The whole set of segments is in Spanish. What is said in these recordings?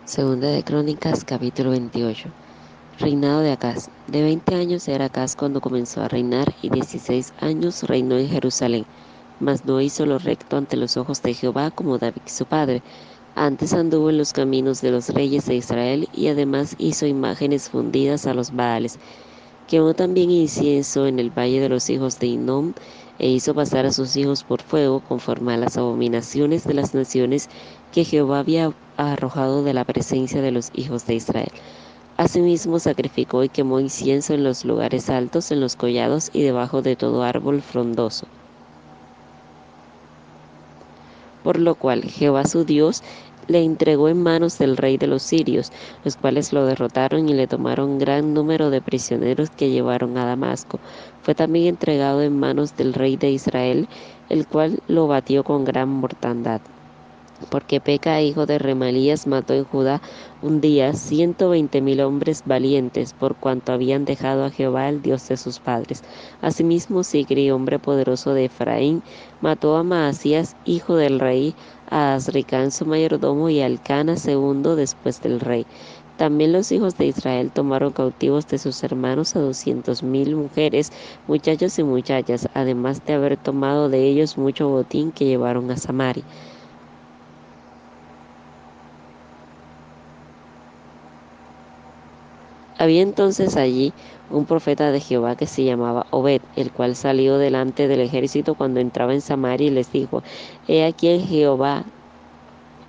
Segunda de Crónicas, capítulo 28. Reinado de Acaz. De 20 años era Acaz cuando comenzó a reinar, y 16 años reinó en Jerusalén. Mas no hizo lo recto ante los ojos de Jehová como David su padre. Antes anduvo en los caminos de los reyes de Israel, y además hizo imágenes fundidas a los Baales. Quemó también incienso en el valle de los hijos de Hinnom, e hizo pasar a sus hijos por fuego, conforme a las abominaciones de las naciones que Jehová había arrojado de la presencia de los hijos de Israel. Asimismo sacrificó y quemó incienso en los lugares altos, en los collados y debajo de todo árbol frondoso. Por lo cual Jehová su Dios le entregó en manos del rey de los sirios, los cuales lo derrotaron y le tomaron gran número de prisioneros que llevaron a Damasco. Fue también entregado en manos del rey de Israel, el cual lo batió con gran mortandad. Porque Peca, hijo de Remalías, mató en Judá un día 120,000 hombres valientes, por cuanto habían dejado a Jehová, el Dios de sus padres. Asimismo, Sigri, hombre poderoso de Efraín, mató a Maasías, hijo del rey, a Azricán su mayordomo, y a Elcana segundo después del rey. También los hijos de Israel tomaron cautivos de sus hermanos a 200,000 mujeres, muchachos y muchachas, además de haber tomado de ellos mucho botín que llevaron a Samaria. Había entonces allí un profeta de Jehová que se llamaba Obed, el cual salió delante del ejército cuando entraba en Samaria y les dijo: He aquí el Jehová,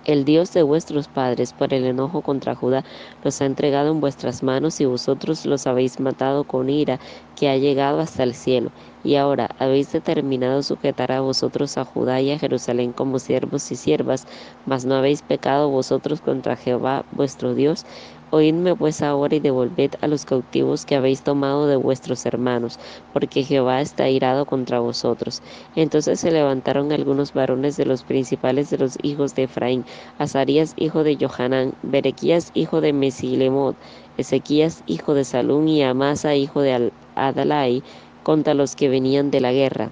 el Dios de vuestros padres, por el enojo contra Judá, los ha entregado en vuestras manos, y vosotros los habéis matado con ira que ha llegado hasta el cielo. Y ahora habéis determinado sujetar a vosotros a Judá y a Jerusalén como siervos y siervas, mas no habéis pecado vosotros contra Jehová vuestro Dios. Oídme pues ahora y devolved a los cautivos que habéis tomado de vuestros hermanos, porque Jehová está irado contra vosotros. Entonces se levantaron algunos varones de los principales de los hijos de Efraín: Azarías hijo de Johanán, Berequías hijo de Mesilemot, Ezequías hijo de Salum, y Amasa hijo de Adalai, contra los que venían de la guerra.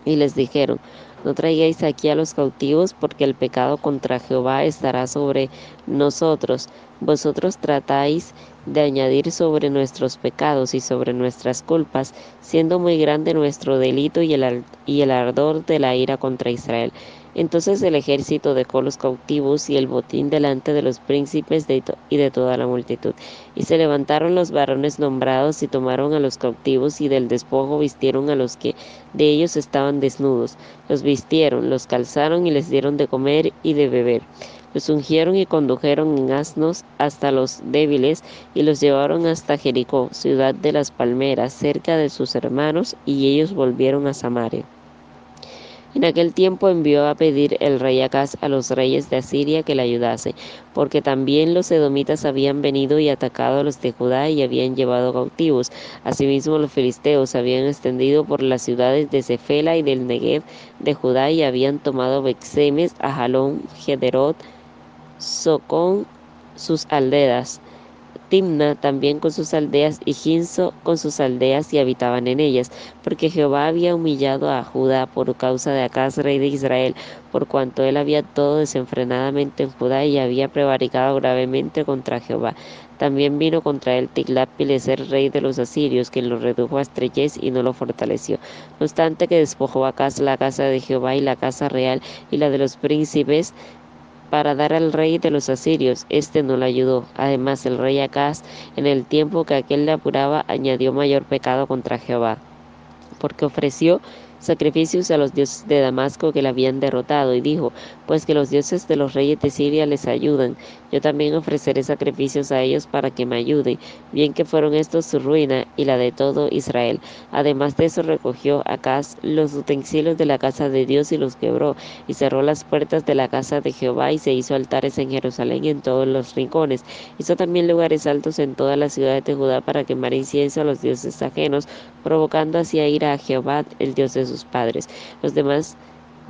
Y les dijeron: No traigáis aquí a los cautivos, porque el pecado contra Jehová estará sobre nosotros. Vosotros tratáis de añadir sobre nuestros pecados y sobre nuestras culpas, siendo muy grande nuestro delito y el ardor de la ira contra Israel. Entonces el ejército dejó los cautivos y el botín delante de los príncipes y de toda la multitud. Y se levantaron los varones nombrados y tomaron a los cautivos, y del despojo vistieron a los que de ellos estaban desnudos. Los vistieron, los calzaron y les dieron de comer y de beber. Los ungieron y condujeron en asnos hasta los débiles, y los llevaron hasta Jericó, ciudad de las palmeras, cerca de sus hermanos, y ellos volvieron a Samaria. En aquel tiempo envió a pedir el rey Acaz a los reyes de Asiria que le ayudasen, porque también los edomitas habían venido y atacado a los de Judá y habían llevado cautivos. Asimismo los filisteos habían extendido por las ciudades de Cefela y del Negev de Judá, y habían tomado Bexemes, Ajalón, Gederot, Socón, sus aldeas, Timna también con sus aldeas, y Ginso con sus aldeas, y habitaban en ellas, porque Jehová había humillado a Judá por causa de Acaz rey de Israel, por cuanto él había todo desenfrenadamente en Judá y había prevaricado gravemente contra Jehová. También vino contra él Tiglat-Pileser rey de los asirios, quien lo redujo a estrechez y no lo fortaleció. No obstante que despojó a Acaz la casa de Jehová y la casa real y la de los príncipes, para dar al rey de los asirios. Este no le ayudó. Además, el rey Acaz, en el tiempo que aquel le apuraba, añadió mayor pecado contra Jehová, porque ofreció sacrificios a los dioses de Damasco que le habían derrotado, y dijo: Pues que los dioses de los reyes de Siria les ayudan, yo también ofreceré sacrificios a ellos para que me ayuden, bien que fueron estos su ruina y la de todo Israel. Además de eso, recogió Acaz los utensilios de la casa de Dios y los quebró, y cerró las puertas de la casa de Jehová, y se hizo altares en Jerusalén y en todos los rincones. Hizo también lugares altos en todas las ciudades de Judá para quemar incienso a los dioses ajenos, provocando así a ira a Jehová, el Dios de sus padres. Los demás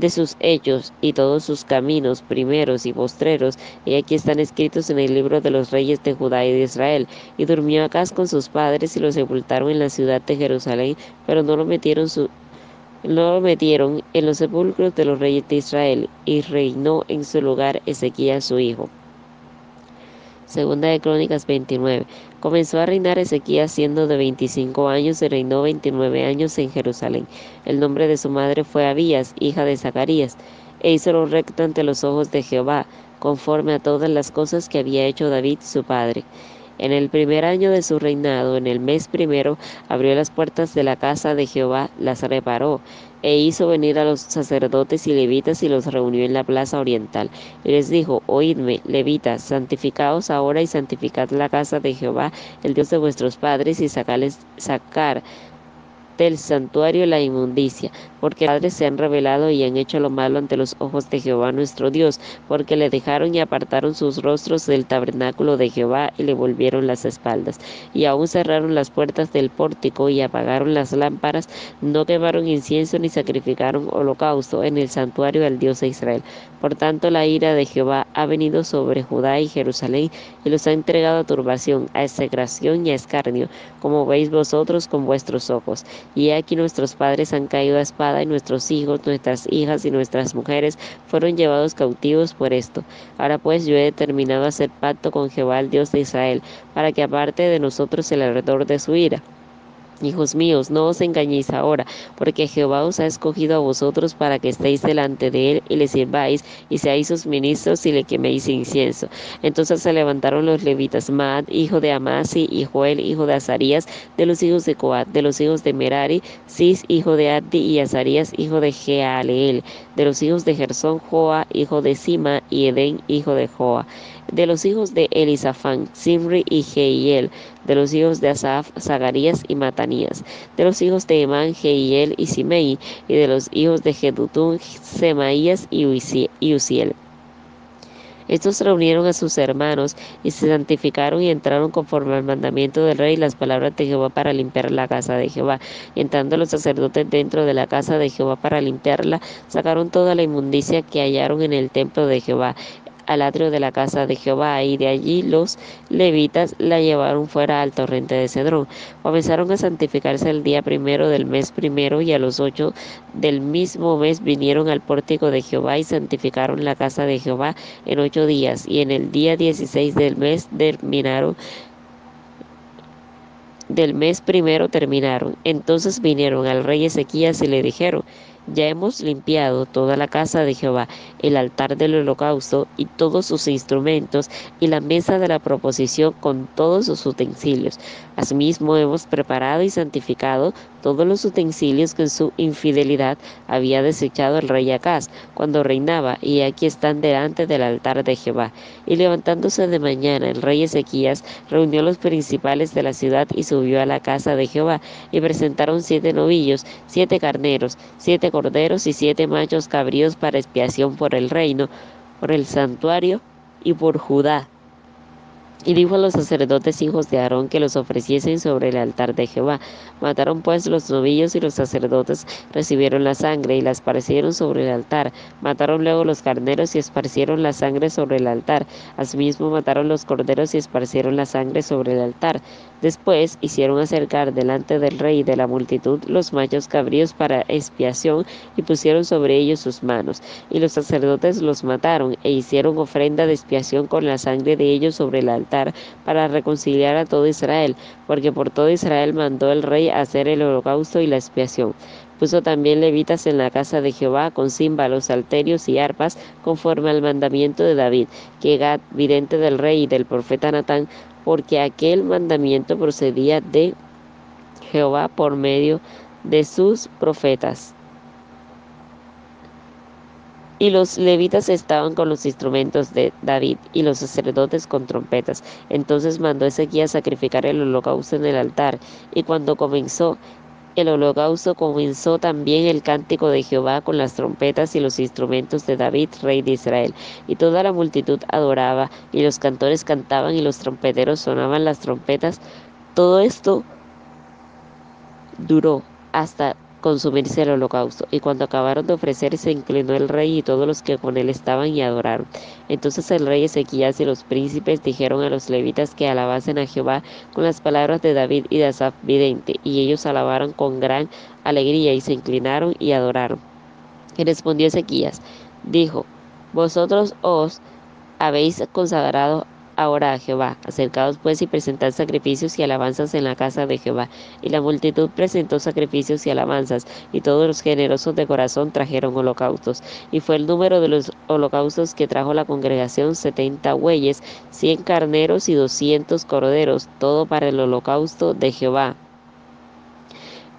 de sus hechos y todos sus caminos, primeros y postreros, y aquí están escritos en el libro de los reyes de Judá y de Israel. Y durmió Acaz con sus padres, y lo sepultaron en la ciudad de Jerusalén, pero no lo metieron en los sepulcros de los reyes de Israel, y reinó en su lugar Ezequías su hijo. Segunda de Crónicas 29. Comenzó a reinar Ezequías siendo de 25 años y reinó 29 años en Jerusalén. El nombre de su madre fue Abías, hija de Zacarías, e hizo lo recto ante los ojos de Jehová, conforme a todas las cosas que había hecho David su padre. En el primer año de su reinado, en el mes primero, abrió las puertas de la casa de Jehová, las reparó, e hizo venir a los sacerdotes y levitas y los reunió en la plaza oriental. Y les dijo, oídme, levitas, santificaos ahora y santificad la casa de Jehová, el Dios de vuestros padres, y sacar del santuario la inmundicia, porque los padres se han rebelado y han hecho lo malo ante los ojos de Jehová nuestro Dios, porque le dejaron y apartaron sus rostros del tabernáculo de Jehová y le volvieron las espaldas, y aún cerraron las puertas del pórtico y apagaron las lámparas, no quemaron incienso ni sacrificaron holocausto en el santuario al Dios de Israel. Por tanto, la ira de Jehová ha venido sobre Judá y Jerusalén y los ha entregado a turbación, a execración y a escarnio, como veis vosotros con vuestros ojos. Y aquí nuestros padres han caído a espada, y nuestros hijos, nuestras hijas y nuestras mujeres fueron llevados cautivos por esto. Ahora pues yo he determinado hacer pacto con Jehová, el Dios de Israel, para que aparte de nosotros el ardor de su ira. Hijos míos, no os engañéis ahora, porque Jehová os ha escogido a vosotros para que estéis delante de él y le sirváis, y seáis sus ministros y le queméis incienso. Entonces se levantaron los levitas, Maat, hijo de Amasi, y Joel, hijo de Azarías, de los hijos de Coat, de los hijos de Merari, Cis, hijo de Addi, y Azarías, hijo de Jealeel, de los hijos de Gersón, Joa, hijo de Sima, y Edén, hijo de Joa. De los hijos de Elisafán, Simri y Jehiel, de los hijos de Asaf, Zacarías y Matanías, de los hijos de Emán, Jehiel y Simei, y de los hijos de Jedutún, Semaías y Uziel. Estos reunieron a sus hermanos y se santificaron y entraron conforme al mandamiento del rey y las palabras de Jehová para limpiar la casa de Jehová. Y entrando los sacerdotes dentro de la casa de Jehová para limpiarla, sacaron toda la inmundicia que hallaron en el templo de Jehová, al atrio de la casa de Jehová, y de allí los levitas la llevaron fuera al torrente de Cedrón. Comenzaron a santificarse el día primero del mes primero, y a los 8 del mismo mes vinieron al pórtico de Jehová y santificaron la casa de Jehová en 8 días, y en el día 16 del mes terminaron. Entonces vinieron al rey Ezequías y le dijeron, ya hemos limpiado toda la casa de Jehová, el altar del holocausto y todos sus instrumentos, y la mesa de la proposición con todos sus utensilios. Asimismo hemos preparado y santificado todos los utensilios que en su infidelidad había desechado el rey Acaz cuando reinaba, y aquí están delante del altar de Jehová. Y levantándose de mañana el rey Ezequías reunió a los principales de la ciudad y subió a la casa de Jehová, y presentaron 7 novillos, 7 carneros, 7 corderos y 7 machos cabríos para expiación por el reino, por el santuario y por Judá. Y dijo a los sacerdotes hijos de Aarón que los ofreciesen sobre el altar de Jehová. Mataron pues los novillos, y los sacerdotes recibieron la sangre y la esparcieron sobre el altar. Mataron luego los carneros y esparcieron la sangre sobre el altar. Asimismo mataron los corderos y esparcieron la sangre sobre el altar. Después hicieron acercar delante del rey y de la multitud los machos cabríos para expiación, y pusieron sobre ellos sus manos. Y los sacerdotes los mataron, e hicieron ofrenda de expiación con la sangre de ellos sobre el altar, para reconciliar a todo Israel, porque por todo Israel mandó el rey hacer el holocausto y la expiación. Puso también levitas en la casa de Jehová con címbalos, salterios y arpas, conforme al mandamiento de David, que Gad, vidente del rey y del profeta Natán, porque aquel mandamiento procedía de Jehová por medio de sus profetas. Y los levitas estaban con los instrumentos de David, y los sacerdotes con trompetas. Entonces mandó Ezequías sacrificar el holocausto en el altar, y cuando comenzó el holocausto, comenzó también el cántico de Jehová con las trompetas y los instrumentos de David, rey de Israel. Y toda la multitud adoraba, y los cantores cantaban, y los trompeteros sonaban las trompetas. Todo esto duró hasta consumirse el holocausto. Y cuando acabaron de ofrecer, se inclinó el rey y todos los que con él estaban, y adoraron. Entonces el rey Ezequías y los príncipes dijeron a los levitas que alabasen a Jehová con las palabras de David y de Asaf vidente, y ellos alabaron con gran alegría, y se inclinaron y adoraron. Y respondió Ezequías, dijo, vosotros os habéis consagrado ahora a Jehová. Acercaos pues y presentad sacrificios y alabanzas en la casa de Jehová. Y la multitud presentó sacrificios y alabanzas, y todos los generosos de corazón trajeron holocaustos. Y fue el número de los holocaustos que trajo la congregación 70 bueyes, 100 carneros y 200 corderos, todo para el holocausto de Jehová.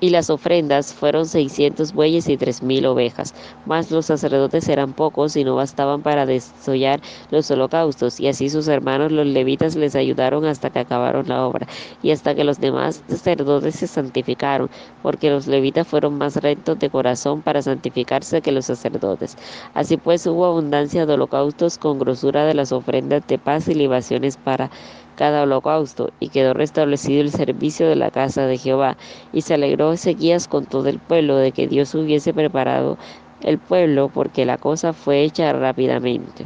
Y las ofrendas fueron 600 bueyes y 3000 ovejas. Mas los sacerdotes eran pocos y no bastaban para desollar los holocaustos. Y así sus hermanos los levitas les ayudaron hasta que acabaron la obra, y hasta que los demás sacerdotes se santificaron, porque los levitas fueron más rectos de corazón para santificarse que los sacerdotes. Así pues hubo abundancia de holocaustos con grosura de las ofrendas de paz y libaciones para cada holocausto, y quedó restablecido el servicio de la casa de Jehová. Y se alegró Ezequías con todo el pueblo de que Dios hubiese preparado el pueblo, porque la cosa fue hecha rápidamente.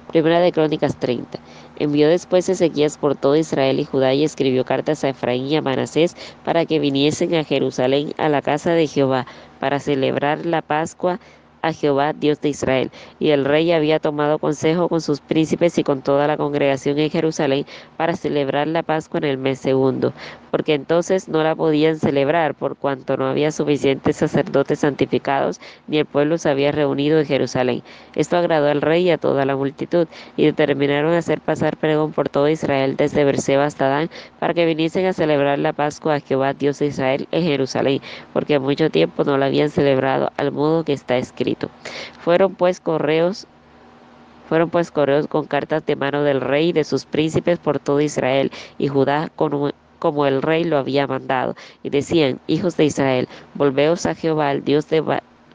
Primera de Crónicas 30. Envió después Ezequías por todo Israel y Judá y escribió cartas a Efraín y a Manasés para que viniesen a Jerusalén a la casa de Jehová para celebrar la Pascua a Jehová, Dios de Israel. Y el rey había tomado consejo con sus príncipes y con toda la congregación en Jerusalén para celebrar la Pascua en el mes segundo, porque entonces no la podían celebrar por cuanto no había suficientes sacerdotes santificados, ni el pueblo se había reunido en Jerusalén. Esto agradó al rey y a toda la multitud, y determinaron hacer pasar pregón por todo Israel desde Berseba hasta Dan, para que viniesen a celebrar la Pascua a Jehová, Dios de Israel, en Jerusalén, porque mucho tiempo no la habían celebrado al modo que está escrito. Fueron pues correos con cartas de mano del rey y de sus príncipes por todo Israel y Judá como el rey lo había mandado. Y decían: hijos de Israel, volveos a Jehová, el Dios de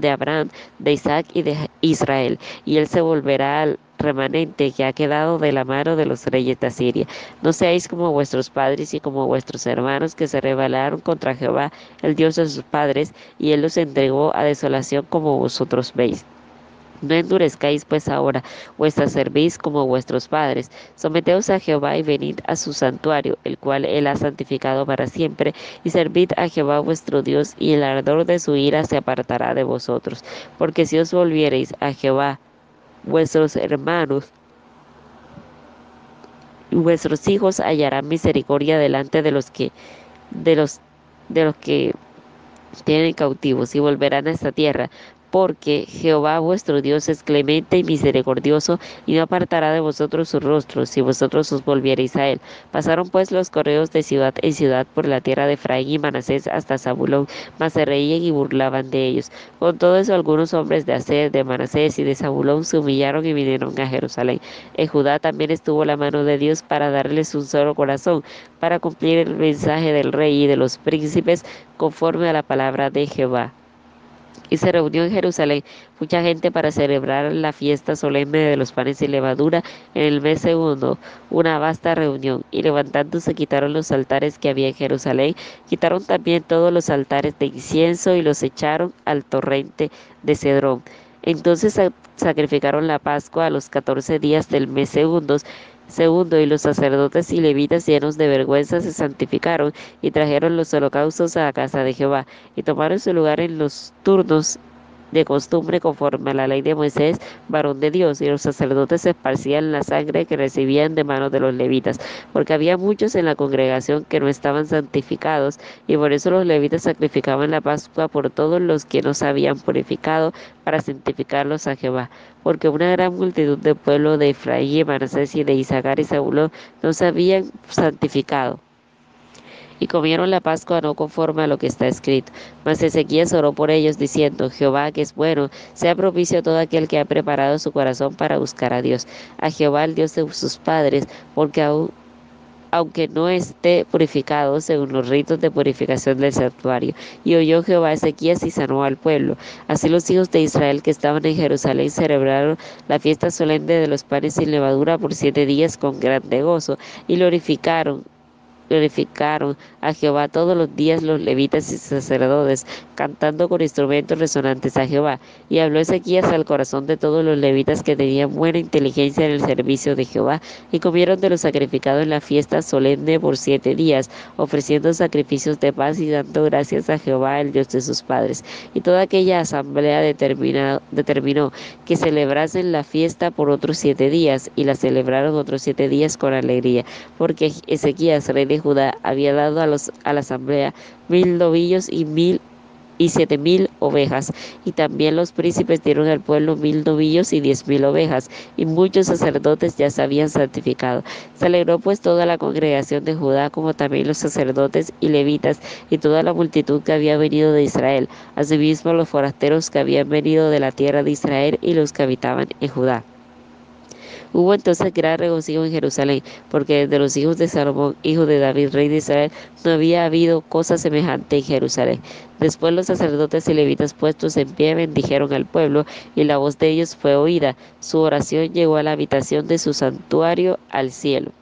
Abraham, de Isaac y de Israel, y él se volverá al remanente que ha quedado de la mano de los reyes de Asiria. No seáis como vuestros padres y como vuestros hermanos, que se rebelaron contra Jehová, el Dios de sus padres, y él los entregó a desolación, como vosotros veis. No endurezcáis pues ahora vuestra cerviz como vuestros padres. Someteos a Jehová y venid a su santuario, el cual él ha santificado para siempre, y servid a Jehová vuestro Dios, y el ardor de su ira se apartará de vosotros. Porque si os volviereis a Jehová, vuestros hermanos y vuestros hijos hallarán misericordia delante de los de los que tienen cautivos, y volverán a esta tierra, porque Jehová vuestro Dios es clemente y misericordioso, y no apartará de vosotros su rostro, si vosotros os volviereis a él. Pasaron pues los correos de ciudad en ciudad por la tierra de Efraín y Manasés hasta Zabulón, mas se reían y burlaban de ellos. Con todo eso algunos hombres de Aser, de Manasés y de Zabulón se humillaron y vinieron a Jerusalén. En Judá también estuvo la mano de Dios para darles un solo corazón, para cumplir el mensaje del rey y de los príncipes, conforme a la palabra de Jehová. Y se reunió en Jerusalén mucha gente para celebrar la fiesta solemne de los panes sin levadura en el mes segundo, una vasta reunión. Y levantándose quitaron los altares que había en Jerusalén, quitaron también todos los altares de incienso y los echaron al torrente de Cedrón. Entonces sacrificaron la Pascua a los 14 días del mes segundo, y los sacerdotes y levitas, llenos de vergüenza, se santificaron y trajeron los holocaustos a la casa de Jehová, y tomaron su lugar en los turnos de costumbre, conforme a la ley de Moisés, varón de Dios. Y los sacerdotes esparcían la sangre que recibían de manos de los levitas, porque había muchos en la congregación que no estaban santificados, y por eso los levitas sacrificaban la Pascua por todos los que no se habían purificado, para santificarlos a Jehová, porque una gran multitud del pueblo de Efraín, Manasés y de Isaacar y Zabulón no se habían santificado, y comieron la Pascua no conforme a lo que está escrito. Mas Ezequías oró por ellos, diciendo: Jehová, que es bueno, sea propicio a todo aquel que ha preparado su corazón para buscar a Dios, a Jehová, el Dios de sus padres, porque aunque no esté purificado según los ritos de purificación del santuario. Y oyó Jehová a Ezequías y sanó al pueblo. Así los hijos de Israel que estaban en Jerusalén celebraron la fiesta solemne de los panes sin levadura por 7 días con grande gozo, y glorificaron glorificaron a Jehová todos los días los levitas y sacerdotes, cantando con instrumentos resonantes a Jehová. Y habló Ezequías al corazón de todos los levitas que tenían buena inteligencia en el servicio de Jehová, y comieron de lo sacrificado en la fiesta solemne por 7 días, ofreciendo sacrificios de paz y dando gracias a Jehová, el Dios de sus padres. Y toda aquella asamblea determinó que celebrasen la fiesta por otros 7 días, y la celebraron otros 7 días con alegría, porque Ezequías, rey de Judá, había dado a la asamblea 1000 novillos y 7000 ovejas, y también los príncipes dieron al pueblo 1000 novillos y 10000 ovejas, y muchos sacerdotes ya se habían santificado. Se alegró pues toda la congregación de Judá, como también los sacerdotes y levitas, y toda la multitud que había venido de Israel, asimismo los forasteros que habían venido de la tierra de Israel y los que habitaban en Judá. Hubo entonces gran regocijo en Jerusalén, porque desde los hijos de Salomón, hijo de David, rey de Israel, no había habido cosa semejante en Jerusalén. Después los sacerdotes y levitas puestos en pie bendijeron al pueblo, y la voz de ellos fue oída. Su oración llegó a la habitación de su santuario al cielo.